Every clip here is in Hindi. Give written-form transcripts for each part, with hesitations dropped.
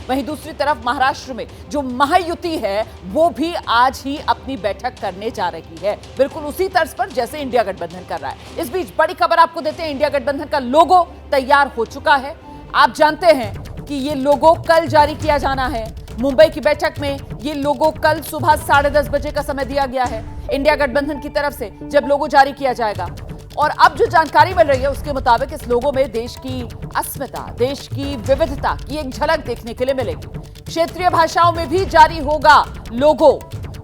वहीं दूसरी तरफ महाराष्ट्र में जो महायुति है वो भी आज ही अपनी बैठक करने जा रही है, बिल्कुल उसी तर्ज पर जैसे इंडिया गठबंधन कर रहा है। इस बीच बड़ी खबर आपको देते हैं, इंडिया गठबंधन का लोगो तैयार हो चुका है। आप जानते हैं कि ये लोगो कल जारी किया जाना है। मुंबई की बैठक में ये लोगो कल सुबह 10:30 बजे का समय दिया गया है इंडिया गठबंधन की तरफ से, जब लोगो जारी किया जाएगा। और अब जो जानकारी मिल रही है उसके मुताबिक इस लोगो में देश की अस्मिता, देश की विविधता की एक झलक देखने के लिए मिलेगी। क्षेत्रीय भाषाओं में भी जारी होगा लोगो।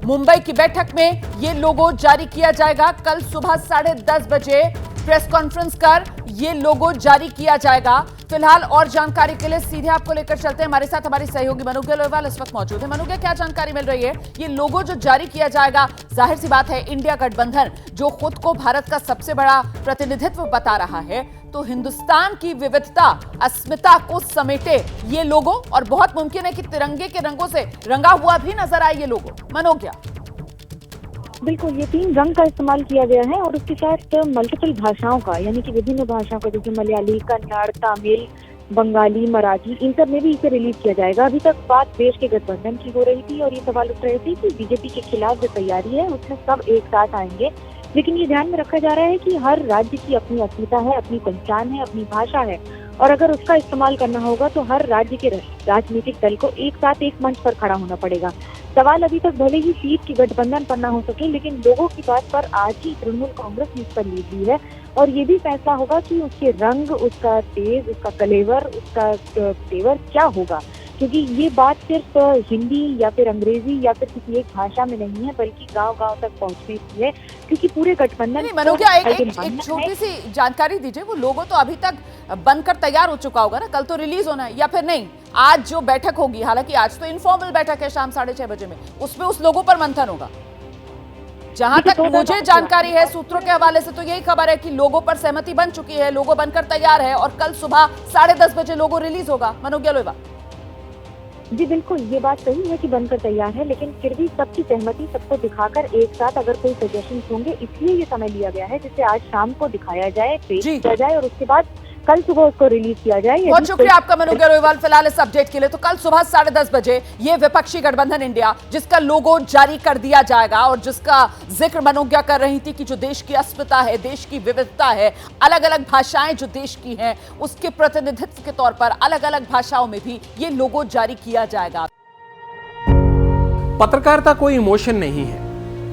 मुंबई की बैठक में ये लोगो जारी किया जाएगा। कल सुबह 10:30 बजे प्रेस कॉन्फ्रेंस कर ये लोगो जारी किया जाएगा। फिलहाल और जानकारी के लिए सीधे आपको लेकर चलते हैं, हमारे साथ हमारी सहयोगी मनुग्या लोहेवाल इस वक्त मौजूद है। मनुग्या, क्या जानकारी मिल रही है? ये लोगो जो जारी किया जाएगा, जाहिर सी बात है इंडिया गठबंधन जो खुद को भारत का सबसे बड़ा प्रतिनिधित्व बता रहा है, तो हिंदुस्तान की विविधता, अस्मिता को समेटे ये लोगो, और बहुत मुमकिन है कि तिरंगे के रंगों से रंगा हुआ भी नजर आए ये लोगो। मनुग्या, बिल्कुल, ये 3 रंग का इस्तेमाल किया गया है और उसके साथ मल्टीपल भाषाओं का, यानी कि विभिन्न भाषाओं का, जैसे मलयाली, कन्नड़, तमिल, बंगाली, मराठी, इन सब में भी इसे रिलीज किया जाएगा। अभी तक बात देश के गठबंधन की हो रही थी और ये सवाल उठ रहे थे कि बीजेपी के खिलाफ जो तैयारी है उसमें सब एक साथ आएंगे, लेकिन ये ध्यान में रखा जा रहा है कि हर राज्य की अपनी अस्मिता है, अपनी पहचान है, अपनी भाषा है, और अगर उसका इस्तेमाल करना होगा तो हर राज्य के राजनीतिक दल को एक साथ एक मंच पर खड़ा होना पड़ेगा। सवाल अभी तक भले ही सीट की गठबंधन पर ना हो सके, लेकिन लोगों की बात पर आज ही तृणमूल कांग्रेस ने इस पर लीड ली है और ये भी फैसला होगा कि उसके रंग, उसका तेज, उसका कलेवर, उसका तेवर क्या होगा, क्योंकि ये बात सिर्फ हिंदी या फिर अंग्रेजी या फिर किसी एक भाषा में नहीं है, बल्कि गांव-गांव तक पहुंचने की है, क्योंकि पूरे गठबंधन। मनुग्या, एक छोटी सी जानकारी दीजिए, वो लोगो तो अभी तक बनकर तैयार हो चुका होगा ना, कल तो रिलीज होना है, या फिर नहीं? आज जो बैठक होगी, हालांकि आज तो इनफॉर्मल बैठक है शाम 6:30 बजे में, उसमें उस लोगो पर मंथन होगा। जहां तक मुझे जानकारी है सूत्रों के हवाले से, तो यही खबर है कि लोगो पर सहमति बन चुकी है, लोगो बनकर तैयार है और कल सुबह 10:30 बजे लोगो रिलीज होगा। मनुग्या लोहेवाल जी बिल्कुल, ये बात सही है कि बनकर तैयार है, लेकिन फिर भी सबकी सहमति सबको दिखाकर एक साथ अगर कोई सजेशन होंगे, इसलिए ये समय लिया गया है जिससे आज शाम को दिखाया जाए, पेश किया जाए और उसके बाद कल सुबह उसको रिलीज किया जाए। बहुत शुक्रिया आपका मनुग्या लोहेवाल फिलहाल इस अपडेट के लिए। तो कल सुबह 10:30 बजे ये विपक्षी गठबंधन इंडिया, जिसका लोगो जारी कर दिया जाएगा और जिसका जिक्र मनुग्या कर रही थी कि जो देश की अस्मिता है, देश की विविधता है, अलग अलग भाषाएं जो देश की हैं, उसके प्रतिनिधित्व के तौर पर अलग अलग भाषाओं में भी ये लोगो जारी किया जाएगा। पत्रकारिता कोई इमोशन नहीं है,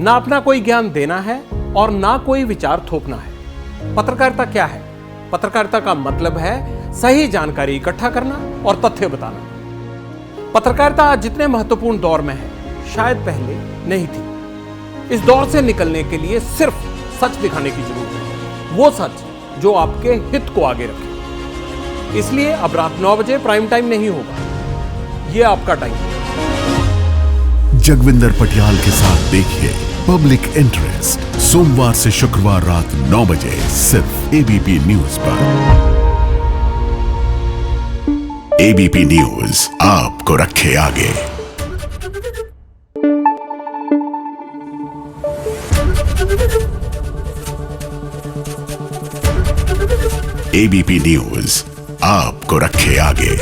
ना अपना कोई ज्ञान देना है और ना कोई विचार थोपना है। पत्रकारिता क्या है? पत्रकारिता का मतलब है सही जानकारी इकट्ठा करना और तथ्य बताना। पत्रकारिता आज जितने महत्वपूर्ण दौर में है, शायद पहले नहीं थी। इस दौर से निकलने के लिए सिर्फ सच दिखाने की जरूरत है, वो सच जो आपके हित को आगे रखे। इसलिए अब रात 9 बजे प्राइम टाइम नहीं होगा, ये आपका टाइम है। जगविंदर पटियाल के साथ देखिए पब्लिक इंटरेस्ट, सोमवार से शुक्रवार रात 9 बजे सिर्फ एबीपी न्यूज पर। एबीपी न्यूज आपको रखे आगे। एबीपी न्यूज आपको रखे आगे।